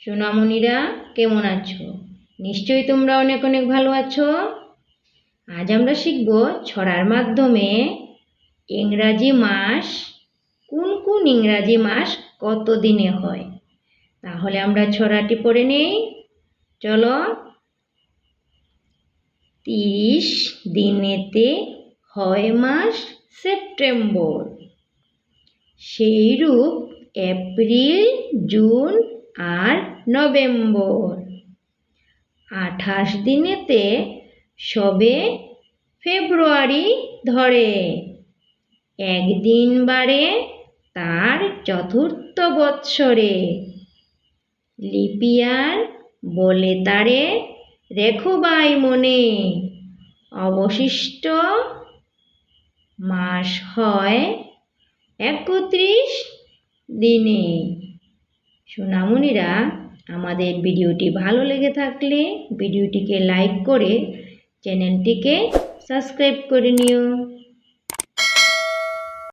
সোনামণিরা কেমন আছো? নিশ্চয়ই তোমরা অনেক অনেক ভালো আছো। আজ আমরা শিখব ছড়ার মাধ্যমে ইংরাজি মাস, কোন কোন ইংরাজি মাস কত দিনে হয়। তাহলে আমরা ছড়াটি পড়ে নেই। চলো। 30 দিনেতে হয় মাস সেপ্টেম্বর, সেইরূপ এপ্রিল, জুন আর নভেম্বর। 28 দিনেতে সবে ফেব্রুয়ারি ধরে, একদিন বাড়ে তার চতুর্থ বৎসরে। লিপিয়ার বলে তারে রেখো বাই মনে, অবশিষ্ট মাস হয় 31 দিনে। সোনামণিরা, আমাদের ভিডিওটি ভালো লেগে থাকলে ভিডিওটিকে লাইক করে চ্যানেলটিকে সাবস্ক্রাইব করে নিও।